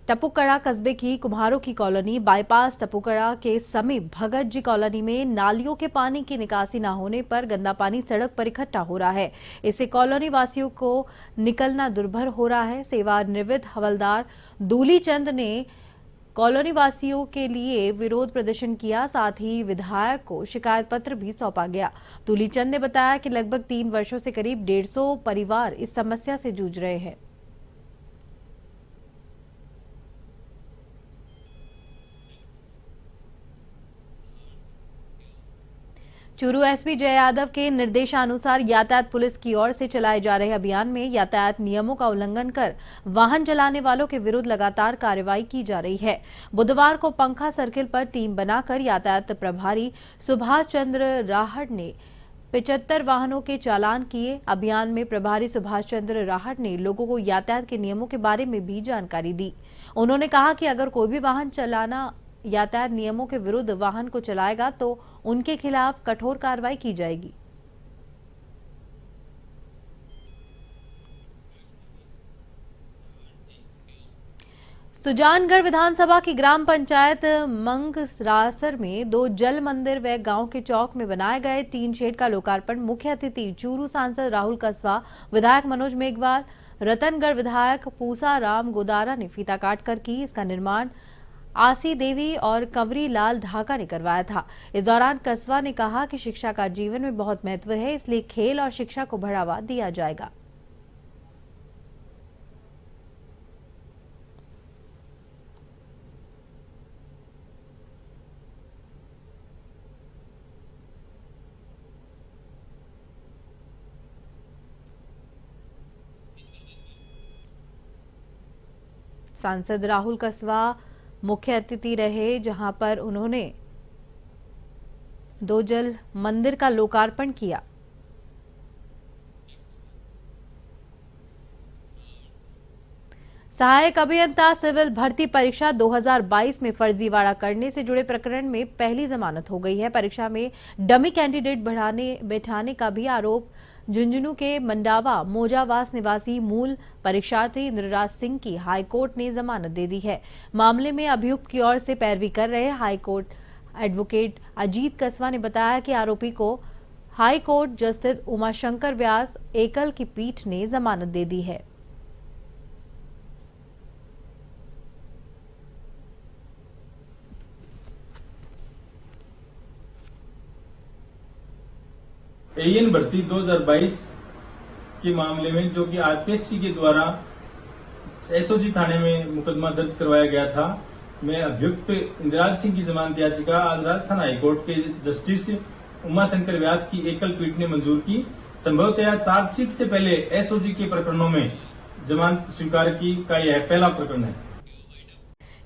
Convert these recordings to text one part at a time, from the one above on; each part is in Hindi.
टपुकड़ा कस्बे की कुम्हारों की कॉलोनी बाईपास टपुकड़ा के समीप भगत जी कॉलोनी में नालियों के पानी की निकासी न होने पर गंदा पानी सड़क पर इकट्ठा हो रहा है। इससे कॉलोनी वासियों को निकलना दुर्भर हो रहा है। सेवानिवृत्त हवलदार दूली चंद ने कॉलोनी वासियों के लिए विरोध प्रदर्शन किया, साथ ही विधायक को शिकायत पत्र भी सौंपा गया। दूली चंद ने बताया कि लगभग 3 वर्षों से करीब 150 परिवार इस समस्या से जूझ रहे हैं। चूरू एसपी जय यादव के निर्देशानुसार यातायात पुलिस की ओर से चलाए जा रहे अभियान में यातायात नियमों का उल्लंघन कर वाहन चलाने वालों के विरुद्ध लगातार कार्रवाई की जा रही है। बुधवार को पंखा सर्किल पर टीम बनाकर यातायात प्रभारी सुभाष चंद्र राहट ने 75 वाहनों के चालान किए। अभियान में प्रभारी सुभाष चंद्र राहट ने लोगों को यातायात के नियमों के बारे में भी जानकारी दी। उन्होंने कहा कि अगर कोई भी वाहन चलाना यातायात नियमों के विरुद्ध वाहन को चलाएगा तो उनके खिलाफ कठोर कार्रवाई की जाएगी। सुजानगढ़ विधानसभा की ग्राम पंचायत मंगरासर में 2 जल मंदिर व गांव के चौक में बनाए गए टीन शेड का लोकार्पण मुख्य अतिथि चूरू सांसद राहुल कस्वा, विधायक मनोज मेघवाल, रतनगढ़ विधायक पूसा राम गोदारा ने फीता काटकर की। इसका निर्माण आसी देवी और कंवरी लाल ढाका ने करवाया था। इस दौरान कस्वा ने कहा कि शिक्षा का जीवन में बहुत महत्व है, इसलिए खेल और शिक्षा को बढ़ावा दिया जाएगा। सांसद राहुल कस्वा मुख्य अतिथि रहे, जहां पर उन्होंने 2 जल मंदिर का लोकार्पण किया। सहायक अभियंता सिविल भर्ती परीक्षा 2022 में फर्जीवाड़ा करने से जुड़े प्रकरण में पहली जमानत हो गई है। परीक्षा में डमी कैंडिडेट बैठाने का भी आरोप झुंझुनू के मंडावा मोजावास निवासी मूल परीक्षार्थी इंद्रराज सिंह की हाईकोर्ट ने जमानत दे दी है। मामले में अभियुक्त की ओर से पैरवी कर रहे हाईकोर्ट एडवोकेट अजीत कस्वा ने बताया कि आरोपी को हाईकोर्ट जस्टिस उमाशंकर व्यास एकल की पीठ ने जमानत दे दी है। एएन भर्ती 2022 के मामले में जो कि आरपीएससी के द्वारा एसओजी थाने में मुकदमा दर्ज करवाया गया था, मैं अभियुक्त इंद्रराज सिंह की जमानत याचिका आज राजस्थान हाईकोर्ट के जस्टिस उमाशंकर व्यास की एकल पीठ ने मंजूर की। संभवतः चार्जशीट से पहले एसओजी के प्रकरणों में जमानत स्वीकार की का यह पहला प्रकरण है।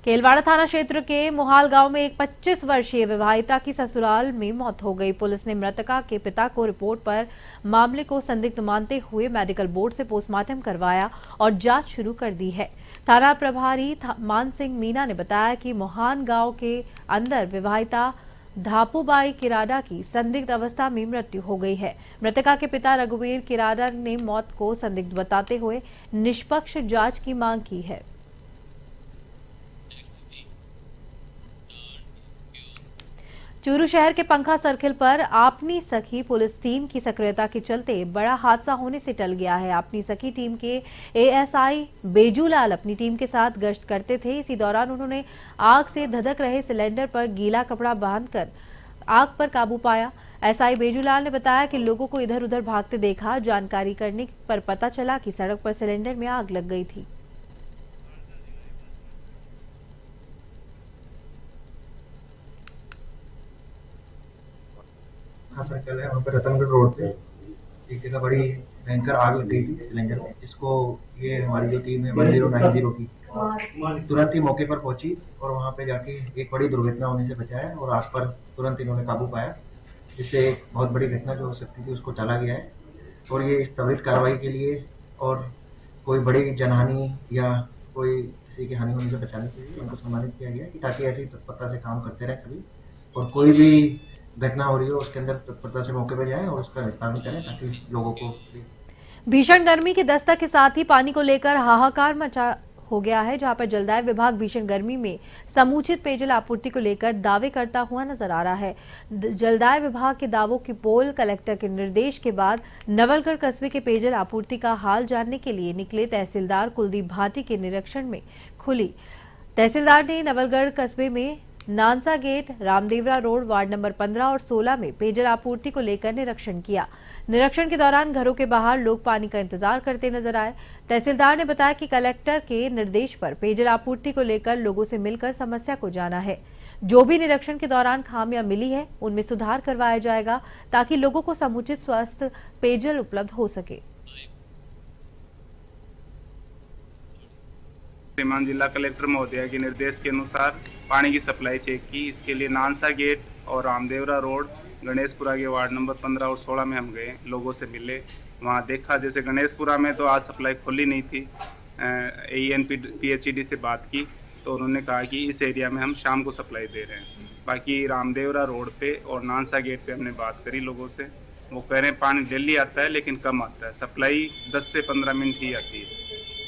केलवाड़ा थाना क्षेत्र के मोहाल गांव में एक 25 वर्षीय विवाहिता की ससुराल में मौत हो गई। पुलिस ने मृतका के पिता को रिपोर्ट पर मामले को संदिग्ध मानते हुए मेडिकल बोर्ड से पोस्टमार्टम करवाया और जांच शुरू कर दी है। थाना प्रभारी मान सिंह मीना ने बताया कि मोहान गांव के अंदर विवाहिता धापूबाई किराडा की संदिग्ध अवस्था में मृत्यु हो गई है। मृतका के पिता रघुवीर किराडा ने मौत को संदिग्ध बताते हुए निष्पक्ष जांच की मांग की है। चूरू शहर के पंखा सर्किल पर आपनी सखी पुलिस टीम की सक्रियता के चलते बड़ा हादसा होने से टल गया है। आपनी सखी टीम के एएसआई बेजूलाल अपनी टीम के साथ गश्त करते थे। इसी दौरान उन्होंने आग से धधक रहे सिलेंडर पर गीला कपड़ा बांधकर आग पर काबू पाया। एसआई बेजूलाल ने बताया कि लोगों को इधर उधर भागते देखा। जानकारी करने पर पता चला कि सड़क पर सिलेंडर में आग लग गई थी। हाँ सर्कल है, वहाँ पे रतनगढ़ रोड पे एक जगह बड़ी भयंकर आग लग गई थी सिलेंडर में, जिसको ये हमारी जो टीम है 1090 की तुरंत ही मौके पर पहुंची और वहाँ पे जाके एक बड़ी दुर्घटना होने से बचाया और आग पर तुरंत इन्होंने काबू पाया, जिससे एक बहुत बड़ी घटना जो हो सकती थी उसको टाला गया है। और ये इस त्वरित कार्रवाई के लिए और कोई बड़ी जनहानि या कोई किसी की हानि होने से बचाने के लिए उनको सम्मानित किया गया, ताकि ऐसी तत्परता से काम करते रहे सभी, और कोई भी घटना हो रही हो उसके अंदर तत्परता से मौके पर जाएं और उसका निस्तारण करें, ताकि लोगों को। भीषण गर्मी की दस्तक के साथ ही पानी को लेकर हाहाकार मचा हो गया है, जहां पर जलदाय विभाग भीषण गर्मी में समुचित पेयजल आपूर्ति को लेकर दावे करता हुआ नजर आ रहा है। जलदाय विभाग के दावों की पोल कलेक्टर के निर्देश के बाद नवलगढ़ कस्बे के पेयजल आपूर्ति का हाल जानने के लिए निकले तहसीलदार कुलदीप भाटी के निरीक्षण में खुली। तहसीलदार ने नवलगढ़ कस्बे में Nansa gate, Ramdevra road, ward number 15 और 16 में पेयजल आपूर्ति को लेकर निरीक्षण किया। निरीक्षण के दौरान घरों के बाहर लोग पानी का इंतजार करते नजर आए। तहसीलदार ने बताया कि कलेक्टर के निर्देश पर पेयजल आपूर्ति को लेकर लोगों से मिलकर समस्या को जाना है। जो भी निरीक्षण के दौरान खामियां मिली है उनमें सुधार करवाया जाएगा ताकि लोगों को समुचित स्वस्थ पेयजल उपलब्ध हो सके। श्रीमान जिला कलेक्टर महोदय के निर्देश के अनुसार पानी की सप्लाई चेक की। इसके लिए नानसा गेट और रामदेवरा रोड, गणेशपुरा के वार्ड नंबर 15 और 16 में हम गए, लोगों से मिले। वहाँ देखा जैसे गणेशपुरा में तो आज सप्लाई खुली नहीं थी। AEN PHED से बात की तो उन्होंने कहा कि इस एरिया में हम शाम को सप्लाई दे रहे हैं। बाकी रामदेवरा रोड पे और नानसा गेट पे हमने बात करी लोगों से, वो कह रहे हैं पानी डेली आता है लेकिन कम आता है, सप्लाई 10 से 15 मिनट ही आती है।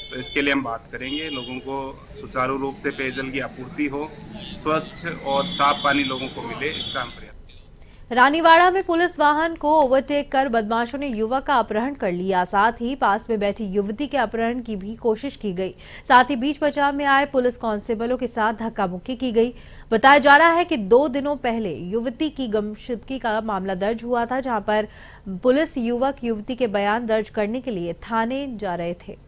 तो इसके लिए हम बात करेंगे, लोगों को सुचारू रूप से पेयजल की आपूर्ति हो, स्वच्छ और साफ पानी लोगों को मिले, इसका हम प्रयास। रानीवाड़ा में पुलिस वाहन को ओवरटेक कर बदमाशों ने युवक का अपहरण कर लिया। साथ ही पास में बैठी युवती के अपहरण की भी कोशिश की गई। साथ ही बीच बचाव में आए पुलिस कांस्टेबलों के साथ धक्का मुक्की की गई। बताया जा रहा है कि 2 दिनों पहले युवती की गुमशुदगी का मामला दर्ज हुआ था, जहां पर पुलिस युवक युवती के बयान दर्ज करने के लिए थाने जा रहे थे।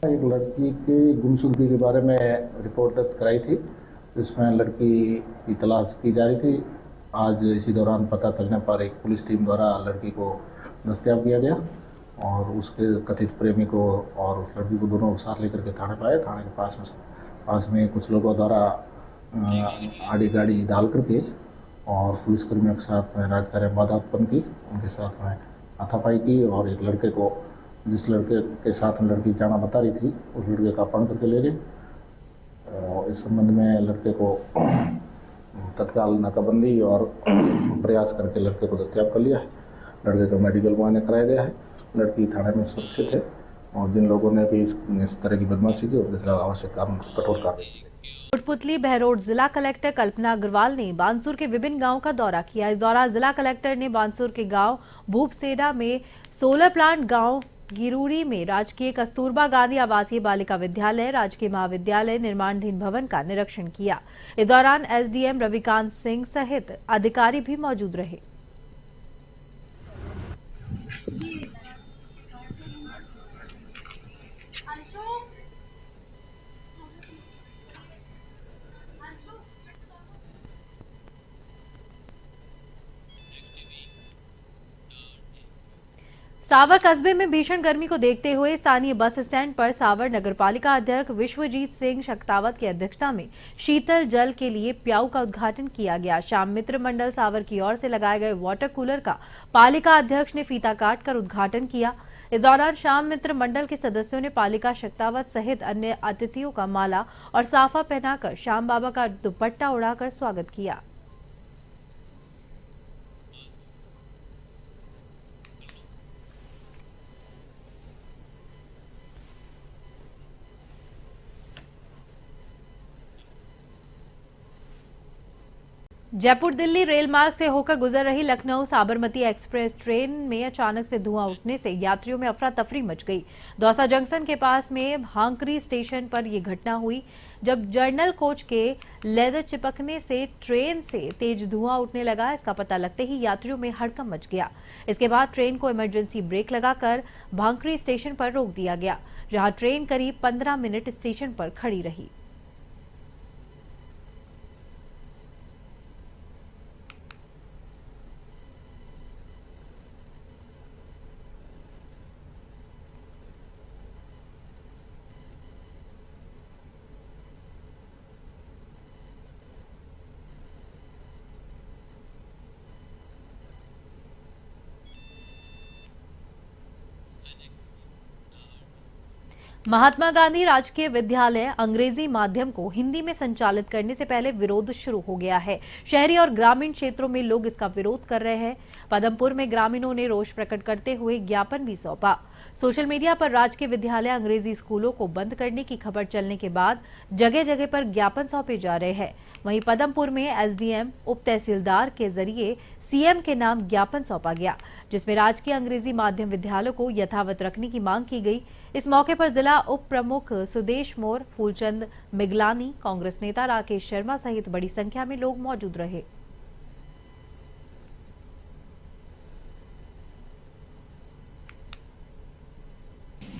एक लड़की की गुमशुदगी के बारे में रिपोर्ट दर्ज कराई थी, जिसमें लड़की की तलाश की जा रही थी। आज इसी दौरान पता चलने पर एक पुलिस टीम द्वारा लड़की को दस्तयाब किया गया और उसके कथित प्रेमी को और उस लड़की को दोनों साथ लेकर के थाने पर आए। थाने के पास में कुछ लोगों द्वारा आड़ी गाड़ी डाल करके और पुलिसकर्मियों के साथ में राजकार्य में बाधा उत्पन्न की, उनके साथ में हाथापाई की और एक लड़के को, जिस लड़के के साथ लड़की जाना बता रही थी, उस लड़के का अपहरण करके ले गए। और इस संबंध में लड़के को तत्काल नाकाबंदी और प्रयास करके लड़के को दस्तयाब कर लिया है। लड़के का मेडिकल मुआयना कराया गया है। लड़की थाने में सुरक्षित है और जिन लोगों ने भी इस तरह की बदमाशी की उनके खिलाफ आवश्यक कठोर कार्रवाई। कोटपुतली बहरोड जिला कलेक्टर कल्पना अग्रवाल ने बानसूर के विभिन्न गांवों का दौरा किया। इस दौरान जिला कलेक्टर ने बानसूर के गांव भूपसेडा में सोलर प्लांट, गांव गिरूरी में राजकीय कस्तूरबा गांधी आवासीय बालिका विद्यालय, राजकीय महाविद्यालय निर्माणाधीन भवन का निरीक्षण किया। इस दौरान SDM रविकांत सिंह सहित अधिकारी भी मौजूद रहे। सावर कस्बे में भीषण गर्मी को देखते हुए स्थानीय बस स्टैंड पर सावर नगरपालिका अध्यक्ष विश्वजीत सिंह शक्तावत की अध्यक्षता में शीतल जल के लिए प्याऊ का उद्घाटन किया गया। श्याम मित्र मंडल सावर की ओर से लगाए गए वाटर कूलर का पालिका अध्यक्ष ने फीता काटकर उद्घाटन किया। इस दौरान श्याम मित्र मंडल के सदस्यों ने पालिका शक्तावत सहित अन्य अतिथियों का माला और साफा पहनाकर श्याम बाबा का दुपट्टा उड़ाकर स्वागत किया। जयपुर दिल्ली रेल मार्ग से होकर गुजर रही लखनऊ साबरमती एक्सप्रेस ट्रेन में अचानक से धुआं उठने से यात्रियों में अफरा तफरी मच गई। दौसा जंक्शन के पास में भांकरी स्टेशन पर यह घटना हुई, जब जर्नल कोच के लेदर चिपकने से ट्रेन से तेज धुआं उठने लगा। इसका पता लगते ही यात्रियों में हड़कंप मच गया। इसके बाद ट्रेन को इमरजेंसी ब्रेक लगाकर भांकरी स्टेशन पर रोक दिया गया, जहां ट्रेन करीब 15 मिनट स्टेशन पर खड़ी रही। महात्मा गांधी राजकीय विद्यालय अंग्रेजी माध्यम को हिंदी में संचालित करने से पहले विरोध शुरू हो गया है। शहरी और ग्रामीण क्षेत्रों में लोग इसका विरोध कर रहे हैं। पदमपुर में ग्रामीणों ने रोष प्रकट करते हुए ज्ञापन भी सौंपा। सोशल मीडिया पर राजकीय विद्यालय अंग्रेजी स्कूलों को बंद करने की खबर चलने के बाद जगह जगह पर ज्ञापन सौंपे जा रहे हैं। वहीं पदमपुर में एसडीएम उप तहसीलदार के जरिए सीएम के नाम ज्ञापन सौंपा गया, जिसमें राजकीय अंग्रेजी माध्यम विद्यालयों को यथावत रखने की मांग की गई। इस मौके पर जिला उप प्रमुख सुदेश मोर, फूलचंद मिगलानी, कांग्रेस नेता राकेश शर्मा सहित बड़ी संख्या में लोग मौजूद रहे।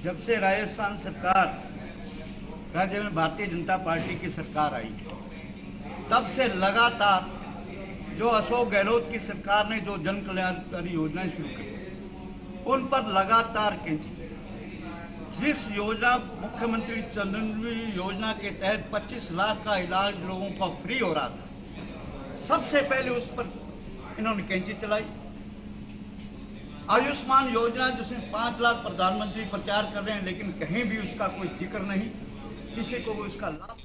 जब से राजस्थान सरकार, राज्य में भारतीय जनता पार्टी की सरकार आई, तब से लगातार जो अशोक गहलोत की सरकार ने जो जन कल्याणकारी योजनाएं शुरू की, उन पर लगातार कैंची। जिस योजना मुख्यमंत्री चंद्रवंदन योजना के तहत 25 लाख का इलाज लोगों का फ्री हो रहा था, सबसे पहले उस पर इन्होंने कैंची चलाई। आयुष्मान योजना जिसमें 5 लाख प्रधानमंत्री प्रचार कर रहे हैं, लेकिन कहीं भी उसका कोई जिक्र नहीं, किसी को भी उसका लाभ।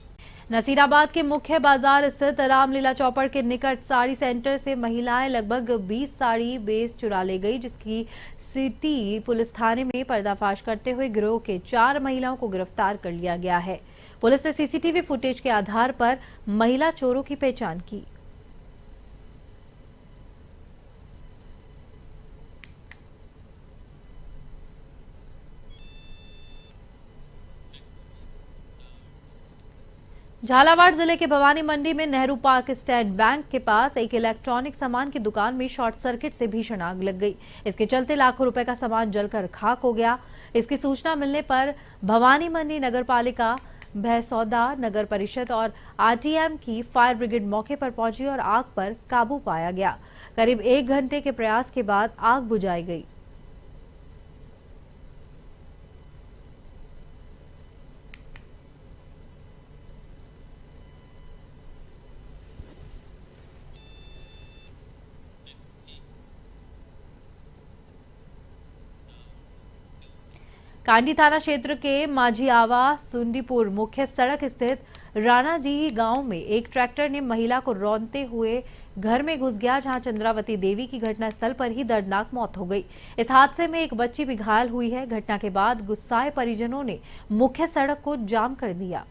नसीराबाद के मुख्य बाजार स्थित रामलीला चौपड़ के निकट साड़ी सेंटर से महिलाएं लगभग 20 साड़ी बेच चुरा ले गई, जिसकी सिटी पुलिस थाने में पर्दाफाश करते हुए गिरोह के 4 महिलाओं को गिरफ्तार कर लिया गया है। पुलिस ने सीसीटीवी फुटेज के आधार पर महिला चोरों की पहचान की। झालावाड़ जिले के भवानी मंडी में नेहरू पार्क स्टेट बैंक के पास एक इलेक्ट्रॉनिक सामान की दुकान में शॉर्ट सर्किट से भीषण आग लग गई। इसके चलते लाखों रुपए का सामान जलकर खाक हो गया। इसकी सूचना मिलने पर भवानी मंडी नगर पालिका, भैसौदा नगर परिषद और आरटीएम की फायर ब्रिगेड मौके पर पहुंची और आग पर काबू पाया गया। करीब 1 घंटे के प्रयास के बाद आग बुझाई गई। कांडी थाना क्षेत्र के माझियावा सुंदीपुर मुख्य सड़क स्थित राणाडीह गांव में एक ट्रैक्टर ने महिला को रौंदते हुए घर में घुस गया, जहां चंद्रावती देवी की घटनास्थल पर ही दर्दनाक मौत हो गई। इस हादसे में एक बच्ची भी घायल हुई है। घटना के बाद गुस्साए परिजनों ने मुख्य सड़क को जाम कर दिया।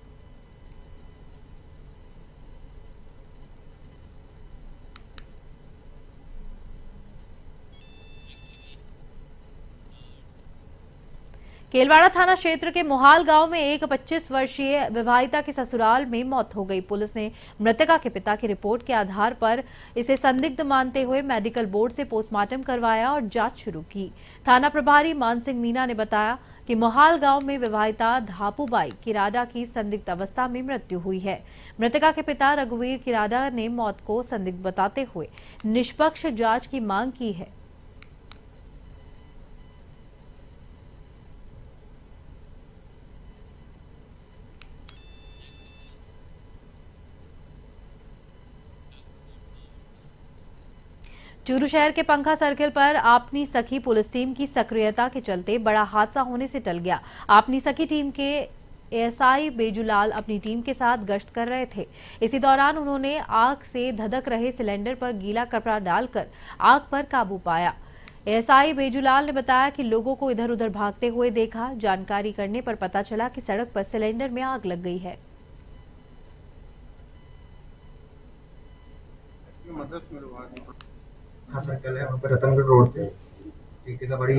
केलवाड़ा थाना क्षेत्र के मोहाल गांव में एक 25 वर्षीय विवाहिता की ससुराल में मौत हो गई। पुलिस ने मृतका के पिता की रिपोर्ट के आधार पर इसे संदिग्ध मानते हुए मेडिकल बोर्ड से पोस्टमार्टम करवाया और जांच शुरू की। थाना प्रभारी मान सिंह मीना ने बताया कि मोहाल गांव में विवाहिता धापूबाई किराडा की संदिग्ध अवस्था में मृत्यु हुई है। मृतका के पिता रघुवीर किराडा ने मौत को संदिग्ध बताते हुए निष्पक्ष जांच की मांग की है। चूरू शहर के पंखा सर्किल पर आपनी सखी पुलिस टीम की सक्रियता के चलते बड़ा हादसा होने से टल गया। आपनी सखी टीम के एएसआई बेजूलाल अपनी टीम के साथ गश्त कर रहे थे। इसी दौरान उन्होंने आग से धधक रहे सिलेंडर पर गीला कपड़ा डालकर आग पर काबू पाया। एएसआई बेजूलाल ने बताया कि लोगों को इधर उधर भागते हुए देखा। जानकारी करने पर पता चला कि सड़क पर सिलेंडर में आग लग गई है। हाँ सर्कल है, वहाँ पर रतनगढ़ रोड पे एक जगह बड़ी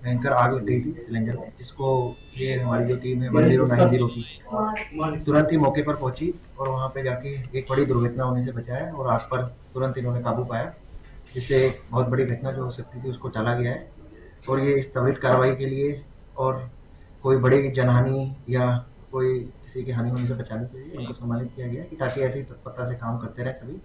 भयंकर आग लग गई थी सिलेंडर में, जिसको ये हमारी जो टीम है 1090 की तुरंत ही मौके पर पहुंची और वहाँ पे जाके एक बड़ी दुर्घटना होने से बचाया और आग पर तुरंत इन्होंने काबू पाया, जिससे एक बहुत बड़ी घटना जो हो सकती थी उसको टाला गया है। और ये इस त्वरित कार्रवाई के लिए और कोई बड़ी जनहानि या कोई किसी की हानि होने से बचाने के लिए उनको सम्मानित किया गया, कि ताकि ऐसी तत्परता से काम करते रहे सभी,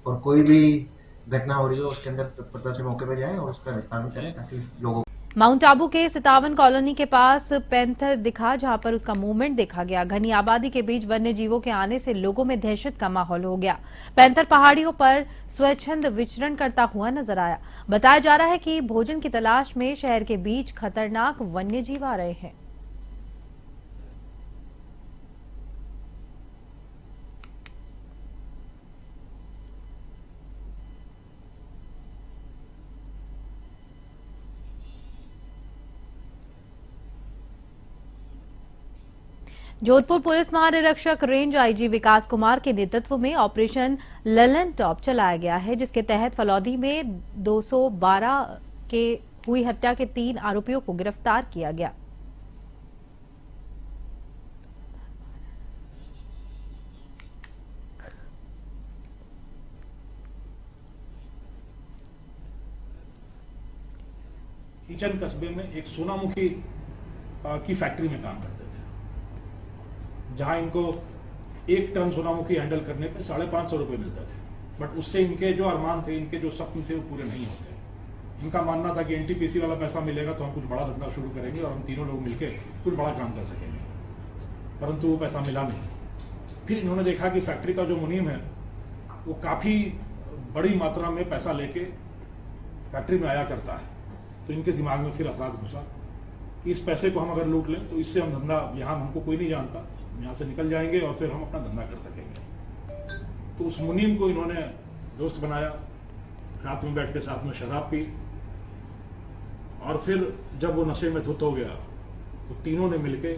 और कोई भी घटना हो रही हो उसके अंदर तत्परता से मौके पर जाए और उसका निस्तारण करें, ताकि लोगों। माउंट आबू के 57 कॉलोनी के पास पैंथर दिखा, जहां पर उसका मूवमेंट देखा गया। घनी आबादी के बीच वन्य जीवों के आने से लोगों में दहशत का माहौल हो गया। पैंथर पहाड़ियों पर स्वच्छंद विचरण करता हुआ नजर आया। बताया जा रहा है कि भोजन की तलाश में शहर के बीच खतरनाक वन्य जीव आ रहे हैं। जोधपुर पुलिस महानिरीक्षक रेंज आईजी विकास कुमार के नेतृत्व में ऑपरेशन ललन टॉप चलाया गया है, जिसके तहत फलौदी में 212 के हुई हत्या के 3 आरोपियों को गिरफ्तार किया गया। किचन कस्बे में एक सोनामुखी की फैक्ट्री में काम करते थे, जहां इनको 1 टन सोनामुखी हैंडल करने पे 550 रुपए मिलते थे। बट उससे इनके जो अरमान थे, इनके जो सपने थे, वो पूरे नहीं होते। इनका मानना था कि एनटीपीसी वाला पैसा मिलेगा तो हम कुछ बड़ा धंधा शुरू करेंगे और हम तीनों लोग मिलकर कुछ बड़ा काम कर सकेंगे, परंतु वो पैसा मिला नहीं। फिर इन्होंने देखा कि फैक्ट्री का जो मुनीम है वो काफी बड़ी मात्रा में पैसा लेके फैक्ट्री में आया करता है, तो इनके दिमाग में फिर अपराध घुसा कि इस पैसे को हम अगर लूट लें तो इससे हम धंधा, यहाँ हमको कोई नहीं जानता, यहाँ से निकल जाएंगे और फिर हम अपना धंधा कर सकेंगे। तो उस मुनीम को इन्होंने दोस्त बनाया, रात में बैठ के साथ में शराब पी, और फिर जब वो नशे में धुत हो गया तो तीनों ने मिलके,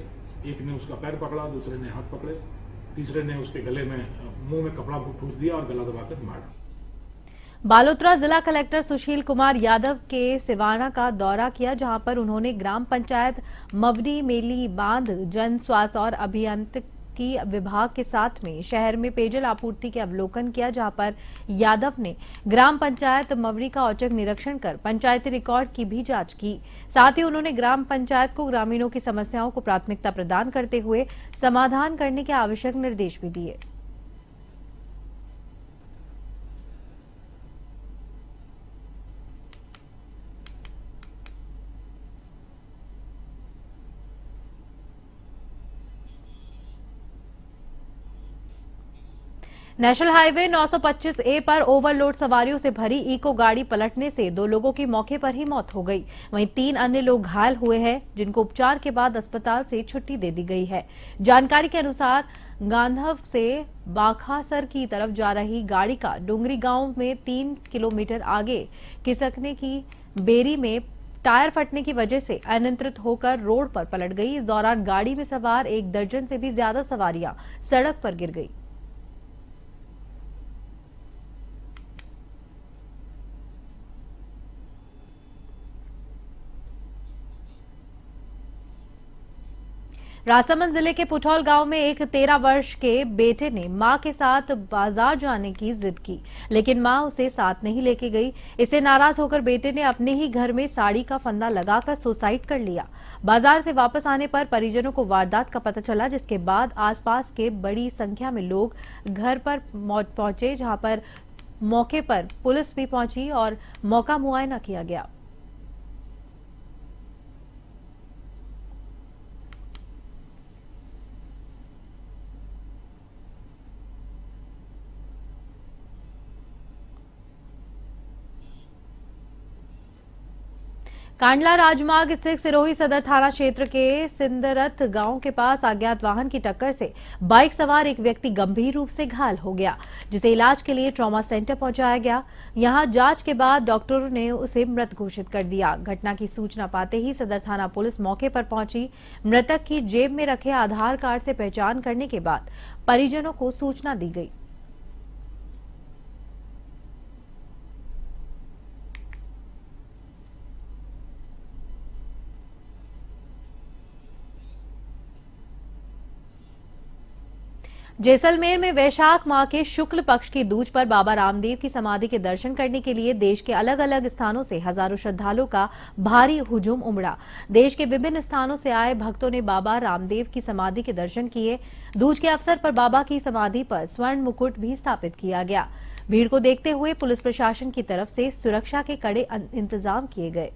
एक ने उसका पैर पकड़ा, दूसरे ने हाथ पकड़े, तीसरे ने उसके गले में मुंह में कपड़ा ठूस दिया और गला दबाकर मारा। बालोतरा जिला कलेक्टर सुशील कुमार यादव के सिवाना का दौरा किया, जहां पर उन्होंने ग्राम पंचायत मवडी मेली बांध जन स्वास्थ्य और अभियांत्रिकी विभाग के साथ में शहर में पेयजल आपूर्ति के अवलोकन किया, जहां पर यादव ने ग्राम पंचायत मवडी का औचक निरीक्षण कर पंचायती रिकॉर्ड की भी जांच की। साथ ही उन्होंने ग्राम पंचायत को ग्रामीणों की समस्याओं को प्राथमिकता प्रदान करते हुए समाधान करने के आवश्यक निर्देश भी दिए। नेशनल हाईवे 925A पर ओवरलोड सवारियों से भरी इको गाड़ी पलटने से 2 लोगों की मौके पर ही मौत हो गई। वहीं 3 अन्य लोग घायल हुए हैं, जिनको उपचार के बाद अस्पताल से छुट्टी दे दी गई है। जानकारी के अनुसार गांधव से बाखासर की तरफ जा रही गाड़ी का डुंगरी गांव में 3 किलोमीटर आगे खिसकने की बेरी में टायर फटने की वजह से अनियंत्रित होकर रोड पर पलट गई। इस दौरान गाड़ी में सवार 1 दर्जन से भी ज्यादा सवारियां सड़क पर गिर गई। राजसमंद जिले के पुठौल गांव में एक 13 वर्ष के बेटे ने मां के साथ बाजार जाने की जिद की, लेकिन मां उसे साथ नहीं लेके गई। इससे नाराज होकर बेटे ने अपने ही घर में साड़ी का फंदा लगाकर सुसाइड कर लिया। बाजार से वापस आने पर परिजनों को वारदात का पता चला, जिसके बाद आसपास के बड़ी संख्या में लोग घर पर पहुंचे, जहां पर मौके पर पुलिस भी पहुंची और मौका मुआयना किया गया। कांडला राजमार्ग स्थित सिरोही सदर थाना क्षेत्र के सिंदरत गांव के पास अज्ञात वाहन की टक्कर से बाइक सवार एक व्यक्ति गंभीर रूप से घायल हो गया, जिसे इलाज के लिए ट्रॉमा सेंटर पहुंचाया गया। यहां जांच के बाद डॉक्टरों ने उसे मृत घोषित कर दिया। घटना की सूचना पाते ही सदर थाना पुलिस मौके पर पहुंची। मृतक की जेब में रखे आधार कार्ड से पहचान करने के बाद परिजनों को सूचना दी गई। जैसलमेर में वैशाख माह के शुक्ल पक्ष की दूज पर बाबा रामदेव की समाधि के दर्शन करने के लिए देश के अलग अलग स्थानों से हजारों श्रद्धालुओं का भारी हुजूम उमड़ा। देश के विभिन्न स्थानों से आए भक्तों ने बाबा रामदेव की समाधि के दर्शन किए। दूज के अवसर पर बाबा की समाधि पर स्वर्ण मुकुट भी स्थापित किया गया। भीड़ को देखते हुए पुलिस प्रशासन की तरफ से सुरक्षा के कड़े इंतजाम किए गए।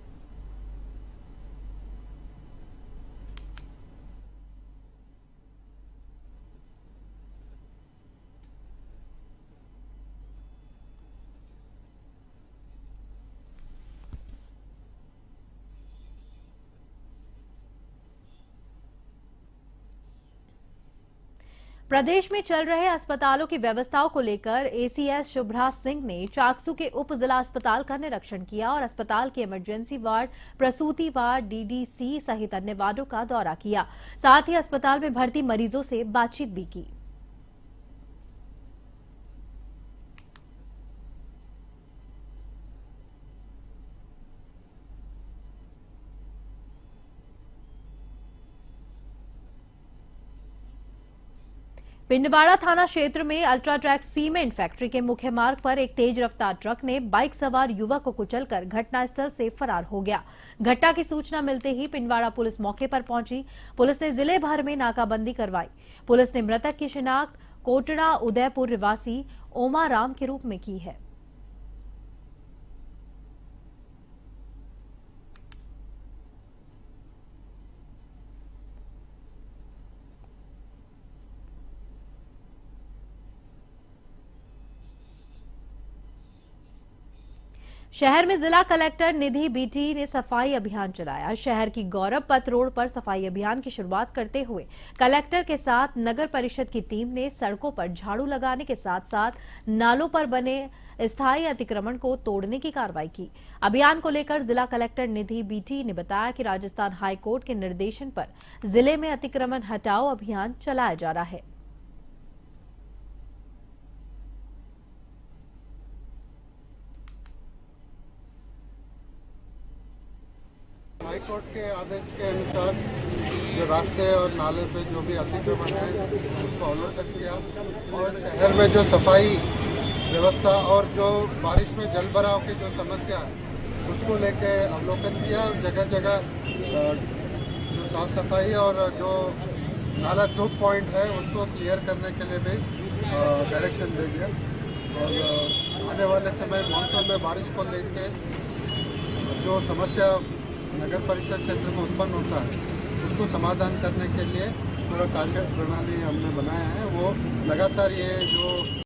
प्रदेश में चल रहे अस्पतालों की व्यवस्थाओं को लेकर एसीएस शुभ्रा सिंह ने चाकसू के उप जिला अस्पताल का निरीक्षण किया और अस्पताल के इमरजेंसी वार्ड, प्रसूति वार्ड, डीडीसी सहित अन्य वार्डों का दौरा किया। साथ ही अस्पताल में भर्ती मरीजों से बातचीत भी की। पिंडवाड़ा थाना क्षेत्र में अल्ट्राट्रैक सीमेंट फैक्ट्री के मुख्य मार्ग पर एक तेज रफ्तार ट्रक ने बाइक सवार युवक को कुचलकर घटनास्थल से फरार हो गया। घटना की सूचना मिलते ही पिंडवाड़ा पुलिस मौके पर पहुंची। पुलिस ने जिले भर में नाकाबंदी करवाई। पुलिस ने मृतक की शिनाख्त कोटड़ा उदयपुर निवासी ओमाराम के रूप में की है। शहर में जिला कलेक्टर निधि बीटी ने सफाई अभियान चलाया। शहर की गौरव पथ रोड पर सफाई अभियान की शुरुआत करते हुए कलेक्टर के साथ नगर परिषद की टीम ने सड़कों पर झाड़ू लगाने के साथ साथ नालों पर बने स्थायी अतिक्रमण को तोड़ने की कार्रवाई की। अभियान को लेकर जिला कलेक्टर निधि बीटी ने बताया कि राजस्थान हाईकोर्ट के निर्देशन पर जिले में अतिक्रमण हटाओ अभियान चलाया जा रहा है। हाईकोर्ट के आदेश के अनुसार जो रास्ते और नाले पे जो भी अतिक्रमण है उसको अवलोकन किया और शहर में जो सफाई व्यवस्था और जो बारिश में जल भराव की जो समस्या है उसको लेके अवलोकन किया और जगह जगह जो साफ सफाई और जो नाला चौक पॉइंट है उसको क्लियर करने के लिए भी डायरेक्शन दे दिया। और आने वाले समय मानसून में बारिश को लेके जो समस्या नगर परिषद क्षेत्र में उत्पन्न होता है उसको समाधान करने के लिए पूरा कार्य प्रणाली हमने बनाया है। वो लगातार ये जो